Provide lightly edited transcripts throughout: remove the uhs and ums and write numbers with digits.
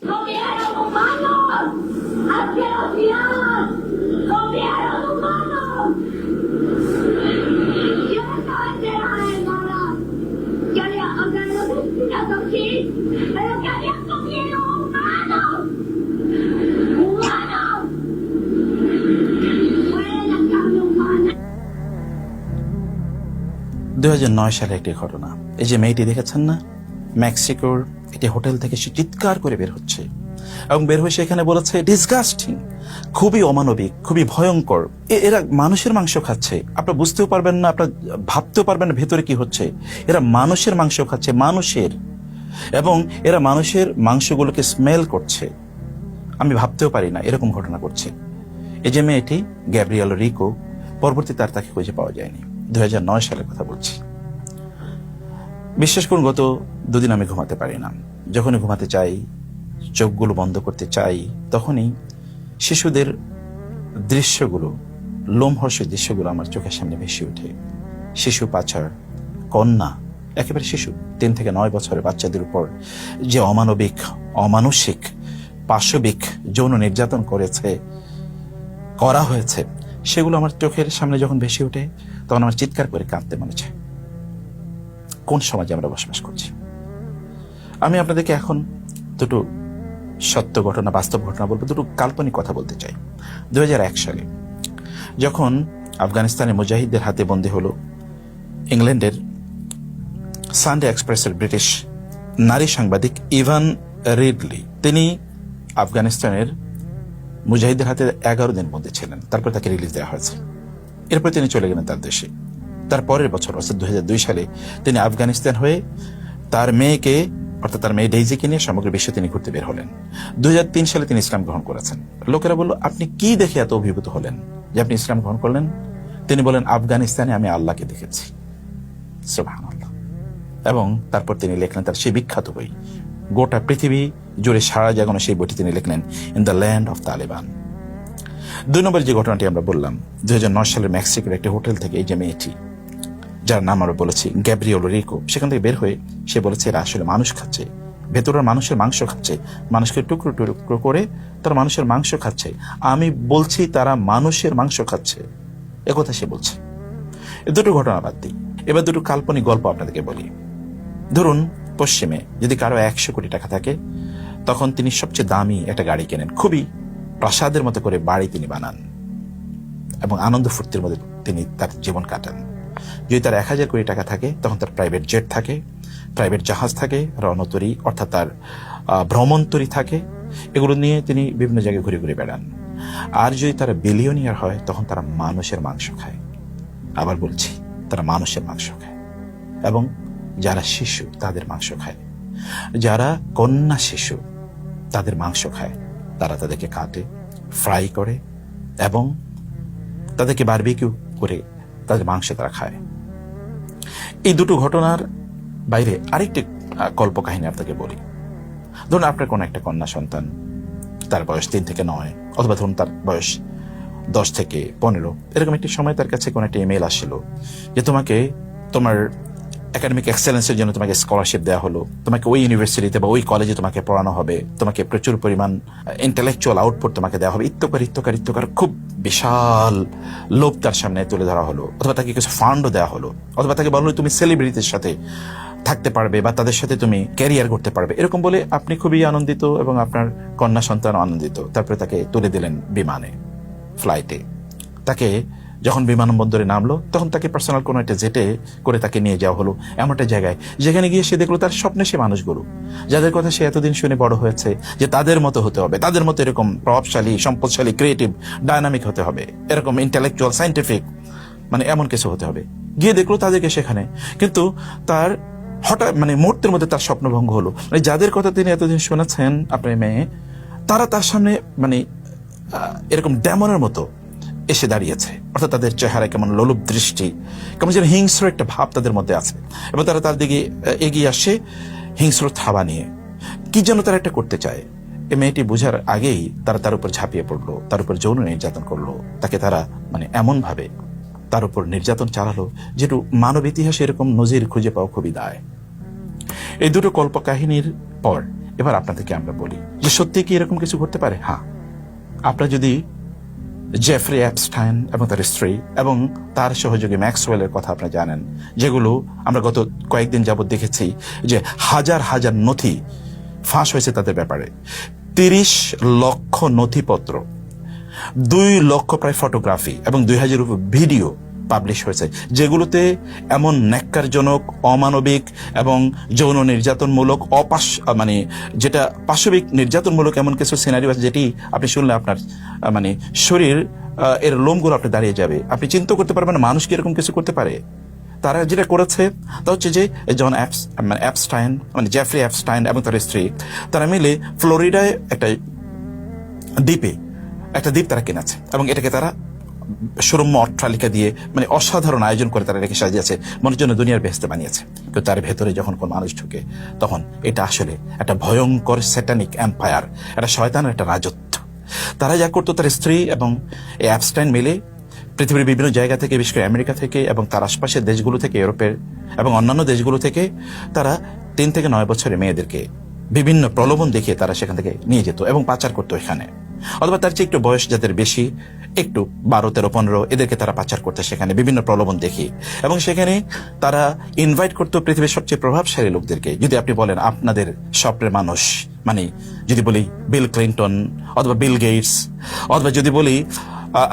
Comieron humanos, asquerosidad, comieron humanos. Yo no estaba enterada de nada. Yo le iba a contar los asesinatos, sí, pero que habían comido humanos. Humanos. Muere la carne humana. 2009 সালে একটি ঘটনা। এই যে মেয়েটি দেখেছেন না, মেক্সিকোর একটি হোটেল থেকে সে চিৎকার করে বের হচ্ছে এবং বের হয়ে সেখানে বলেছে ডিসগাস্টিং, খুবই অমানবিক, খুবই ভয়ঙ্কর। এরা মানুষের মাংস খাচ্ছে, আপনারা বুঝতেও পারবেন না, আপনারা ভাবতেও পারবেন না ভেতরে কি হচ্ছে। এরা মানুষের মাংস খাচ্ছে, মানুষের, এবং এরা মানুষের মাংসগুলোকে স্মেল করছে। আমি ভাবতেও পারি না এরকম ঘটনা করছে। এই যে মেয়েটি গ্যাব্রিয়েল রিকো, পরবর্তীতে আর তাকে খুঁজে পাওয়া যায়নি। 2009 সালের কথা বলছি। বিশ্বাস করুন, গত দুদিন আমি ঘুমাতে পারি না। যখনই ঘুমাতে চাই, চোখগুলো বন্ধ করতে চাই, তখনই শিশুদের দৃশ্যগুলো, লোমহর্ষক দৃশ্যগুলো আমার চোখের সামনে ভেসে ওঠে। শিশু পাচার, কন্যা, একেবারে শিশু 3 থেকে 9 বছরের বাচ্চাদের উপর যে অমানবিক, অমানসিক, পাশবিক যৌন নির্যাতন করা হয়েছে, সেগুলো আমার চোখের সামনে যখন ভেসে ওঠে, তখন আমার চিৎকার করে কাঁদতে মনে চায়। কোন সমাজে আমরা বসবাস করছি? আমি আপনাদেরকে এখন দুটো সত্য ঘটনা, বাস্তব ঘটনা বলবো, দুটো কাল্পনিক কথা বলতে চাই। 2001 সালে যখন আফগানিস্তানের মুজাহিদদের হাতে বন্দী হলো ইংল্যান্ডের সানডে এক্সপ্রেসের ব্রিটিশ নারী সাংবাদিক ইভান রিডলি, তিনি আফগানিস্তানের মুজাহিদদের হাতে 11 দিন বন্দী ছিলেন। তারপর তাকে রিলিজ দেওয়া হয়েছে। এরপর তিনি চলে গেলেন তার দেশে। তার পরের বছর অর্থাৎ 2002 সালে তিনি আফগানিস্তান হয়ে তার মেয়েকে, অর্থাৎ তার মেয়ে ডেইজিকে নিয়ে সমগ্র বিশ্বে তিনি ঘুরতে বের হলেন। 2003 সালে তিনি ইসলাম গ্রহণ করেছেন। লোকেরা বলল, আপনি কি দেখে এত অভিভূত হলেন যে আপনি ইসলাম গ্রহণ করলেন? তিনি বলেন, আফগানিস্তানে আমি আল্লাহকে দেখেছি। সুবহানাল্লাহ। এবং তারপর তিনি লিখলেন তার সেই বিখ্যাত বই, গোটা পৃথিবী জুড়ে সারা জাগানো সেই বইটি তিনি লিখলেন, in the land of Taliban. 2 নম্বর যে ঘটনাটি আমরা বললাম, 2009 সালের মেক্সিকোর একটি হোটেল থেকে এই যে মেয়েটি, যার নাম আমরা বলেছি গ্যাব্রিয়েল রিকো, সেখান থেকে বের হয়ে সে বলেছে এরা আসলে মানুষ খাচ্ছে, ভেতরের মানুষের মাংস খাচ্ছে, মানুষকে টুকরো টুকরো করে তারা মানুষের মাংস খাচ্ছে। আমি বলছি তারা মানুষের মাংস খাচ্ছে, একথা সে বলছে। এ দুটো ঘটনা বাদ দিই, এবার দুটো কাল্পনিক গল্প আপনাদেরকে বলি। ধরুন, পশ্চিমে যদি কারো 100 কোটি টাকা থাকে, তখন তিনি সবচেয়ে দামি একটা গাড়ি কেনেন, খুবই প্রাসাদের মতো করে বাড়ি তিনি বানান এবং আনন্দ ফুর্তির মধ্যে তিনি তার জীবন কাটান। যদি তার 1000 কোটি টাকা থাকে, তখন তার প্রাইভেট জেট থাকে, প্রাইভেট জাহাজ থাকে, রণতরী অর্থাৎ তার ভ্রমণতরী থাকে, এগুলো নিয়ে তিনি বিভিন্ন জায়গায় ঘুরে ঘুরে বেড়ান। আর যদি তারা বিলিয়নিয়ার হয়, তখন তারা মানুষের মাংস খায়। আবার বলছি, তারা মানুষের মাংস খায়, এবং যারা শিশু তাদের মাংস খায়, যারা কন্যা শিশু তাদের মাংস খায়। তারা তাদেরকে কাটে, ফ্রাই করে এবং তাদেরকে বারবিকিউ করে তাদের মাংস তারা খায়। এই দুটো ঘটনার বাইরে আরেকটি কল্পকাহিনী আপনাকে বলি। ধরুন, আপনার কোন একটা কন্যা সন্তান, তার বয়স 3 থেকে 9, অথবা ধরুন তার বয়স 10 থেকে 15, এরকম একটি সময় তার কাছে কোন একটা ইমেল আসছিল যে তোমাকে তোমার একাডেমিক এক্সেলেন্সের জন্য তোমাকে স্কলারশিপ দেওয়া হলো, তোমাকে ওই ইউনিভার্সিটিতে বা ওই কলেজে তোমাকে পড়ানো হবে, তোমাকে প্রচুর পরিমাণ ইন্টেলেকচুয়াল আউটপুট তোমাকে দেওয়া হবে, ইত্যকার খুব বিশাল লোভ তার সামনে তুলে ধরা হলো। অথবা তাকে কিছু ফান্ডও দেওয়া হলো, অথবা তাকে বলা হলো তুমি সেলিব্রিটির সাথে থাকতে পারবে বা তাদের সাথে তুমি ক্যারিয়ার করতে পারবে। এরকম বলে আপনি খুবই আনন্দিত এবং আপনার কন্যা সন্তান আনন্দিত। তারপরে তাকে তুলে দিলেন বিমানে, ফ্লাইটে। তাকে যখন বিমানবন্দরে নামলো, তখন তাকে পার্সোনাল কোনো একটা জেটে করে তাকে নিয়ে যাওয়া হলো এমন একটা জায়গায়, যেখানে গিয়ে সে দেখলো তার স্বপ্নে সে মানুষগুলো, যাদের কথা সে এতদিন শুনে বড় হয়েছে, যে তাদের মতো হতে হবে, তাদের মতো এরকম প্রভাবশালী, সম্পদশালী, ক্রিয়েটিভ, ডায়নামিক হতে হবে, এরকম ইন্টেলেকচুয়াল, সাইন্টিফিক, মানে এমন কিছু হতে হবে। গিয়ে দেখলো তাদেরকে সেখানে, কিন্তু তার হঠাৎ মুহূর্তের মধ্যে তার স্বপ্নভঙ্গ হলো। যাদের কথা তিনি এতদিন শুনেছেন, আপনার মেয়ে, তারা তার সামনে এরকম ডেমনের মতো এসে দাঁড়িয়েছে। অর্থাৎ তাদের চেহারায় কেমন লোলুপ দৃষ্টি, কেমন যেন হিংস্র একটা ভাব তাদের মধ্যে আছে, এবং তারা তার দিকে এগিয়ে আসে হিংস্র থাবা নিয়ে। কি যেন তারা একটা করতে চায়। এই মেয়েটি বোঝার আগেই তারা তার উপর ঝাঁপিয়ে পড়লো, তার উপর যৌন নির্যাতন করলো। তাকে তারা এমন ভাবে তার উপর নির্যাতন চালালো, যেটু মানব ইতিহাসে এরকম নজির খুঁজে পাওয়া খুবই দায়। এই দুটো কল্পকাহিনীর পর এবার আপনাদেরকে আমরা বলি যে সত্যি কি এরকম কিছু ঘটতে পারে? হ্যাঁ, আপনারা যদি জেফ্রি অ্যাপস্টাইন এবং তার স্ত্রী এবং তার সহযোগী ম্যাক্সওয়েলের কথা আপনারা জানেন, যেগুলো আমরা গত কয়েকদিন যাবত দেখেছি যে হাজার হাজার নথি ফাঁস হয়েছে তাদের ব্যাপারে, 30 লক্ষ নথিপত্র, 2 লক্ষ প্রায় ফটোগ্রাফি এবং 2000 ভিডিও পাবলিশ হয়েছে, যেগুলোতে এমন ন্যাক্কারজনক, অমানবিক এবং যৌন নির্যাতনমূলক মানে যেটা পাশবিক নির্যাতনমূলক এমন কিছু সিনারিও আছে যেটি আপনি শুনলে আপনার মানে শরীর এর লোমগুলো আপনি দাঁড়িয়ে যাবে। আপনি চিন্তা করতে পারবেন মানুষ কি এরকম কিছু করতে পারে? তারা যেটা করেছে তা হচ্ছে যে অ্যাপস্টাইন মানে জেফ্রি অ্যাপস্টাইন এবং তার স্ত্রী তারা মিলে ফ্লোরিডায় একটা দ্বীপ তারা কিনেছে এবং এটাকে তারা সুরম্য অট্টালিকা দিয়ে মানে অসাধারণ আয়োজন করে তারা রেখে সাজিয়েছে, মনের জন্য দুনিয়ার বেহেশতে বানিয়েছে। কিন্তু তার ভেতরে যখন কোন মানুষ ঢুকে তখন এটা আসলে একটা ভয়ঙ্কর স্যাটানিক এম্পায়ার, একটা শয়তানের একটা রাজত্ব। তারা যা করতো, তার স্ত্রী এবং এই অ্যাপস্টাইন মিলে পৃথিবীর বিভিন্ন জায়গা থেকে, বিশেষ করে আমেরিকা থেকে এবং তার আশপাশের দেশগুলো থেকে, ইউরোপের এবং অন্যান্য দেশগুলো থেকে তারা 3 থেকে 9 বছরের মেয়েদেরকে বিভিন্ন প্রলোভন দেখিয়ে তারা সেখান থেকে নিয়ে যেত এবং পাচার করতো এখানে। অথবা তার চেয়ে একটু বয়স যাদের বেশি, একটু 12, 13, 15, এদেরকে তারা পাচার করতে সেখানে বিভিন্ন প্রলোভন দেখি এবং সেখানে তারা ইনভাইট করতো পৃথিবীর সবচেয়ে প্রভাবশালী লোকদেরকে। যদি আপনি বলেন আপনাদের স্বপ্নের মানুষ, মানে যদি বলি বিল ক্লিন্টন অথবা বিল গেটস, অথবা যদি বলি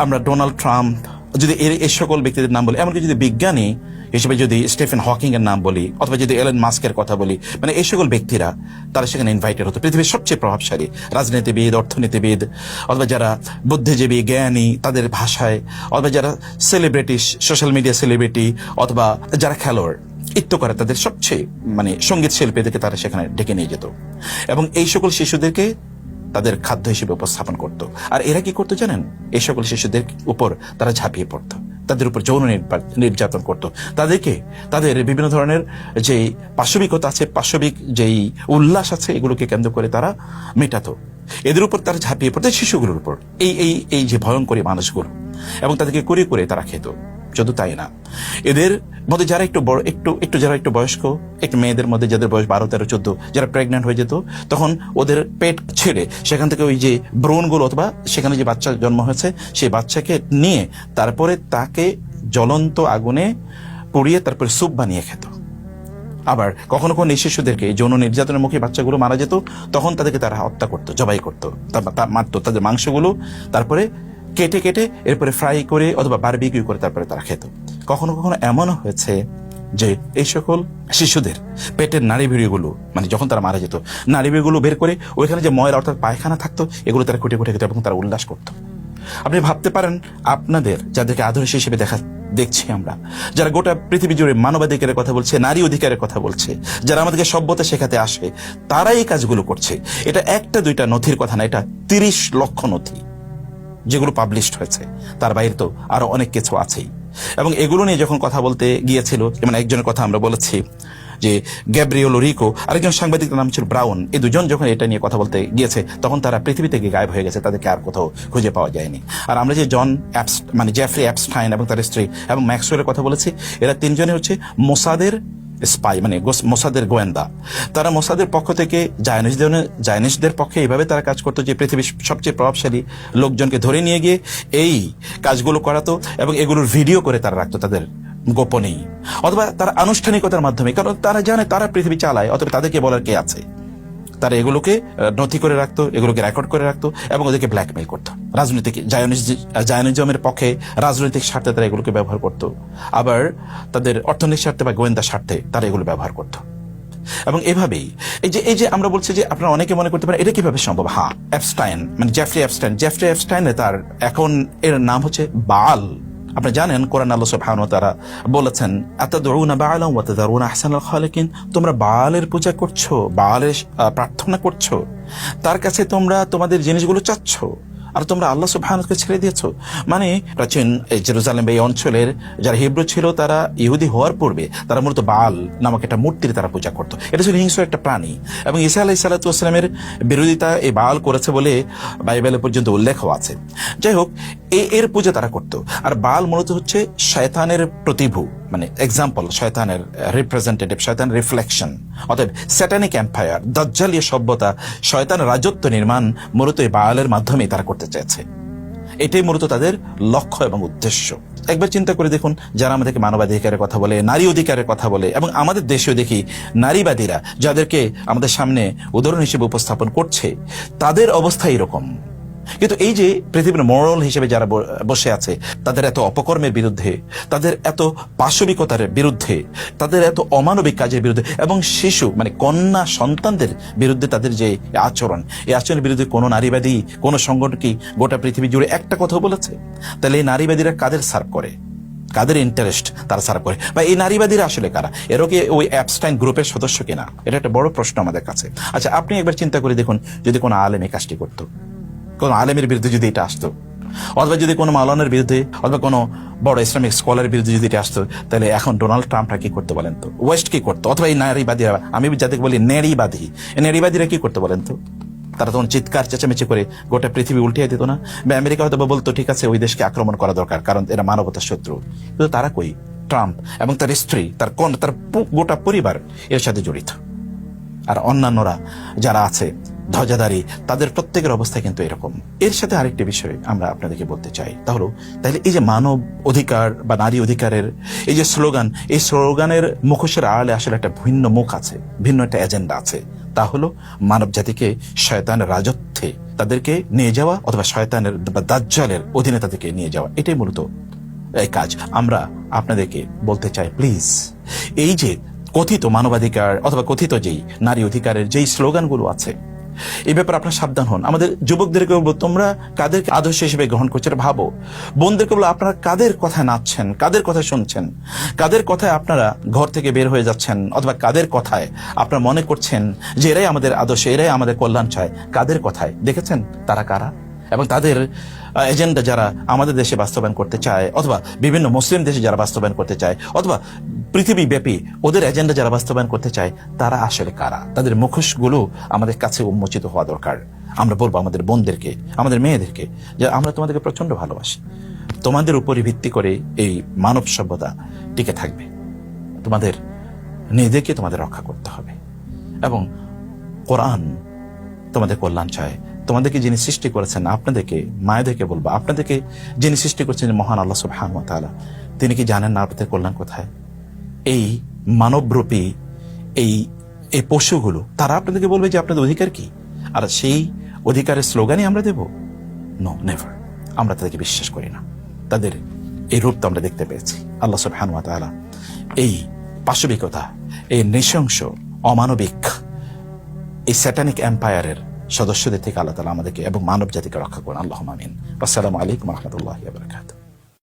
আমরা ডোনাল্ড ট্রাম্প, যদি এই সকল ব্যক্তিদের নাম বলি, এমনকি যদি বিজ্ঞানী হিসেবে যদি স্টিফেন হকিং এর নাম বলি, অথবা যদি এলন মাস্কের কথা বলি, মানে এই সকল ব্যক্তিরা তারা সেখানে ইনভাইটেড হতো। পৃথিবীর সবচেয়ে প্রভাবশালী রাজনীতিবিদ, অর্থনীতিবিদ, অথবা যারা বুদ্ধিজীবী, জ্ঞানী তাদের ভাষায়, অথবা যারা সেলিব্রিটি, সোশ্যাল মিডিয়া সেলিব্রিটি, অথবা যারা খেলোয়াড় ইত্য করে তাদের সবচেয়ে মানে সঙ্গীত শিল্পীদেরকে তারা সেখানে ডেকে নিয়ে যেত এবং এই সকল শিশুদেরকে তাদের খাদ্য হিসেবে উপস্থাপন করত। আর এরা কি করতো জানেন? এই সকল শিশুদের উপর তারা ঝাঁপিয়ে পড়তো, তাদের উপর যৌন নির্যাতন করত, তাদেরকে তাদের বিভিন্ন ধরনের যে পাশবিকতা আছে, পাশবিক যেই উল্লাস আছে, এগুলোকে কেন্দ্র করে তারা মেটাতো। এদের উপর তারা ঝাঁপিয়ে পড়তো, শিশুগুলোর উপর, এই যে ভয়ঙ্করী মানুষগুলো, এবং তাদেরকে করে করে তারা খেত। শুধু তাই না, এদের মধ্যে যারা একটু বড়, একটু যারা একটু বয়স্ক, একটু মেয়েদের মধ্যে যাদের বয়স 12, 13, 14, যারা প্রেগন্যান্ট হয়ে যেত, তখন ওদের পেট ছেড়ে সেখান থেকে ওই যে ব্রণগুলো অথবা সেখানে যে বাচ্চা জন্ম হয়েছে সেই বাচ্চাকে নিয়ে তারপরে তাকে জ্বলন্ত আগুনে পুড়িয়ে তারপরে স্যুপ বানিয়ে খেত। আবার কখনো কখনো এই শিশুদেরকে যৌন নির্যাতনের মুখে বাচ্চাগুলো মারা যেত, তখন তাদেরকে তারা হত্যা করতো, জবাই করতো, মারতো তাদের মাংসগুলো, তারপরে কেটে কেটে এরপরে ফ্রাই করে অথবা বারবিকিউ করে তারপরে তারা খেত। কখনো কখনো এমনও হয়েছে যে এই সকল শিশুদের পেটের নাড়িভুড়িগুলো, মানে যখন তারা মারা যেত, নাড়িভুড়িগুলো বের করে ওইখানে যে ময়লা অর্থাৎ পায়খানা থাকতো, এগুলো তারা কুটে কুটে খেত এবং তারা উল্লাস করত। আপনি ভাবতে পারেন আপনাদের যাদেরকে আদর্শ হিসেবে দেখছি আমরা, যারা গোটা পৃথিবী জুড়ে মানবাধিকারের কথা বলছে, নারী অধিকারের কথা বলছে, যারা আমাদেরকে সভ্যতা শেখাতে আসে, তারাই এই কাজগুলো করছে। এটা 1টা 2টা নথির কথা না, এটা 30 লক্ষ নথি যেগুলো পাবলিশড হয়েছে। তার বাইরে তো আরো অনেক কিছু আছেই। এবং এগুলো নিয়ে যখন কথা বলতে গিয়েছিল, যেমন একজনের কথা আমরা বলেছি যে গ্যাব্রিয়েলো রিকো, আরেকজন সাংবাদিকের নাম ছিল ব্রাউন, এই দুজন যখন এটা নিয়ে কথা বলতে গিয়েছে তখন তারা পৃথিবী থেকে গায়েব হয়ে গেছে, তাদেরকে আর কোথাও খুঁজে পাওয়া যায়নি। আর আমরা যে জেফ্রি অ্যাপস্টাইন এবং তার স্ত্রী এবং ম্যাক্সওয়েলের কথা বলেছি, এরা 3জনই হচ্ছে মোসাদের স্পাই, মানে মোসাদের গোয়েন্দা। তারা মোসাদের পক্ষ থেকে জায়নিস্টদের পক্ষে এইভাবে তারা কাজ করতো যে পৃথিবীর সবচেয়ে প্রভাবশালী লোকজনকে ধরে নিয়ে গিয়ে এই কাজগুলো করাতো এবং এগুলোর ভিডিও করে তারা রাখতো তাদের গোপনেই, অথবা তারা আনুষ্ঠানিকতার মাধ্যমে, কারণ তারা জানে তারা পৃথিবী চালায়, অথবা তাদেরকে বলার কে আছে। তারা এগুলোকে নথি করে রাখতো, এগুলোকে রেকর্ড করে রাখতো এবং ওদেরকে ব্ল্যাকমেইল করতো। রাজনৈতিক জায়নিজমের পক্ষে রাজনৈতিক স্বার্থে তারা এগুলোকে ব্যবহার করতো, আবার তাদের অর্থনৈতিক স্বার্থে বা গোয়েন্দা স্বার্থে তারা এগুলো ব্যবহার করতো। এবং এভাবেই এই যে আমরা বলছি যে আপনারা অনেকে মনে করতে পারেন এটা কিভাবে সম্ভব। হ্যাঁ, অ্যাপস্টাইন মানে জেফ্রি অ্যাপস্টাইন তার এখন এর নাম হচ্ছে বাল। আপনি জানেন কোরআন আল্লাহ সুবহানাহু ওয়া তাআলা বলেছেন, আতাদউনা বা'আলান ওয়া তাযারুনা আহসানাল খালিকিন, তোমরা বালের পূজা করছো, বালের প্রার্থনা করছো, তার কাছে তোমরা তোমাদের জিনিসগুলো চাচ্ছ, আর তোমরা আল্লাহ সুবহানাহু ওয়া তাআলাকে ছেড়ে দিয়েছো। মানে প্রাচীন জেরুজালেম এই অঞ্চলের যারা হিব্রু ছিল, তারা ইহুদি হওয়ার পূর্বে তারা মূলত বাল নামক একটা মূর্তির তারা পূজা করতো। এটা ছিল হিংস্র একটা প্রাণী এবং ঈসা আলাইহিস সালাতু ওয়াস সালামের বিরোধিতা এই বাল করেছে বলে বাইবেলে পর্যন্ত উল্লেখও আছে। যাই হোক, এর পূজা তারা করতো। আর বাল মূলত হচ্ছে শয়তানের প্রতিভূ, মানে এক্সাম্পল, শয়তানের রিপ্রেজেন্টেটিভ, শয়তানের রিফ্লেকশন। অতএব স্যাটানিক এম্পায়ার, দাজ্জালীয় সভ্যতা, শয়তানের রাজত্ব নির্মাণ মূলত এই বায়ালের মাধ্যমেই তারা করতে চেয়েছে। এটাই মূলত তাদের লক্ষ্য এবং উদ্দেশ্য। একবার চিন্তা করে দেখুন, যারা আমাদেরকে মানবাধিকারের কথা বলে, নারী অধিকারের কথা বলে, এবং আমাদের দেশেও দেখি নারীবাদীরা যাদেরকে আমাদের সামনে উদাহরণ হিসেবে উপস্থাপন করছে, তাদের অবস্থা এরকম। কিন্তু এই যে পৃথিবীর মোরাল হিসেবে যারা বসে আছে, তাদের এত অপকর্মের বিরুদ্ধে, তাদের এত পাশবিকতার বিরুদ্ধে, তাদের এত অমানবিক কাজের বিরুদ্ধে, এবং শিশু মানে কন্যা সন্তানদের বিরুদ্ধে তাদের যে আচরণ, এই আচরণের বিরুদ্ধে কোনো নারীবাদী, কোনো সংগঠন কি গোটা পৃথিবী জুড়ে একটা কথা বলেছে? তাহলে এই নারীবাদীরা কাদের সার্ভ করে, কাদের ইন্টারেস্ট তারা সার্ভ করে, বা এই নারীবাদীরা আসলে কারা? এরও কি ওই অ্যাপস্টাইন গ্রুপের সদস্য কিনা? এটা একটা বড় প্রশ্ন আমাদের কাছে। আচ্ছা, আপনি একবার চিন্তা করে দেখুন, যদি কোনো আলেম এই কাজটি করতো, কোন আলেমের বিরুদ্ধে যদি এটা আসতো, অথবা যদি কোনো মাওলানার বিরুদ্ধে, অথবা কোনো বড় ইসলামিক স্কলারের বিরুদ্ধে যদি এটা আসতো, তাহলে এখন ডোনাল্ড ট্রাম্পটা কি করতে বলেন তো? ওয়েস্ট কি করতো? অথবা এই নারীবাদীরা, আমি যাদেরকে বলি নারীবাদী, এই নারীবাদীরা কি করতে বলেন তো? তারা তখন চিৎকার চেঁচামেচি করে গোটা পৃথিবী উল্টিয়ে দিত না? বা আমেরিকা হয়তো বলতো ঠিক আছে, ওই দেশকে আক্রমণ করা দরকার, কারণ এরা মানবতার শত্রু। কিন্তু তারা কই? ট্রাম্প এবং তার স্ত্রী, তার গোটা পরিবার এর সাথে জড়িত। আর অন্যান্যরা যারা আছে ধ্বজাধারী, তাদের প্রত্যেকের অবস্থা কিন্তু এরকম। এর সাথে আরেকটি বিষয় আমরা আপনাদেরকে বলতে চাই, তাহলে এই যে মানব অধিকার বা নারী অধিকারের এই যে স্লোগান, এই স্লোগানের মুখোশের আড়ালে আসলে একটা ভিন্ন মুখ আছে, ভিন্ন একটা এজেন্ডা আছে। তা হলো মানব জাতিকে শয়তানের রাজত্বে তাদেরকে নিয়ে যাওয়া, অথবা শয়তানের বা দাজ্জালের অধীনে তাদেরকে নিয়ে যাওয়া। এটাই মূলত এই কাজ। আমরা আপনাদেরকে বলতে চাই, প্লিজ, এই যে কথিত মানবাধিকার অথবা কথিত যেই নারী অধিকারের যেই স্লোগানগুলো আছে, এই ব্যাপারে আপনারা সাবধান হন। আমাদের যুবকদেরকে বলবো, তোমরা কাদের আদর্শ হিসেবে গ্রহণ করছো ভাবো। বোনদেরকে বলবো, আপনারা কাদের কথায় নাচছেন, কাদের কথা শুনছেন, কাদের কথায় আপনারা ঘর থেকে বের হয়ে যাচ্ছেন, অথবা কাদের কথায় আপনারা মনে করছেন যে এরাই আমাদের আদর্শ, এরাই আমাদের কল্যাণ চায়, কাদের কথায় দেখেছেন তারা কারা? এবং তাদের এজেন্ডা যারা আমাদের দেশে বাস্তবায়ন করতে চায়, অথবা বিভিন্ন মুসলিম দেশে যারা বাস্তবায়ন করতে চায়, অথবা পৃথিবী ব্যাপী ওদের এজেন্ডা যারা বাস্তবায়ন করতে চায়, তারা আসলে কারা? তাদের মুখোশগুলো আমাদের কাছে উন্মোচিত হওয়া দরকার। আমরা বলবো আমাদের বোনদেরকে, আমাদের মেয়েদেরকে, যে আমরা তোমাদেরকে প্রচন্ড ভালোবাসি, তোমাদের উপরই ভিত্তি করে এই মানব সভ্যতা টিকে থাকবে। তোমাদের নিজেদেরকে তোমাদের রক্ষা করতে হবে, এবং কোরআন তোমাদের কল্যাণ চায়। তোমাদেরকে যিনি সৃষ্টি করেছেন, আপনাদেরকে মায়েদেরকে বলবো, আপনাদেরকে যিনি সৃষ্টি করেছেন মহান আল্লাহ সুবহানাহু ওয়া তাআলা, তিনি কি জানেন না আপনাদের কল্যাণ কোথায়? এই মানবরূপী এই পশুগুলো, তারা আপনাদেরকে বলবে যে আপনাদের অধিকার কি, আর সেই অধিকারের স্লোগানই আমরা দেব? No, never. আমরা তাদেরকে বিশ্বাস করি না। তাদের এই রূপ তো আমরা দেখতে পেয়েছি। আল্লাহ সুবহানাহু ওয়া তাআলা এই পাশবিকতা, এই নৃশংস, অমানবিক, এই স্যাটানিক এম্পায়ারের সদস্যদের থেকে আল্লাহ তাআলা আমাদেরকে এবং মানব জাতিকে রক্ষা করুন। আল্লাহুম্মা আমিন। আসসালামু আলাইকুম ওয়া রাহমাতুল্লাহি ওয়া বারাকাতুহু।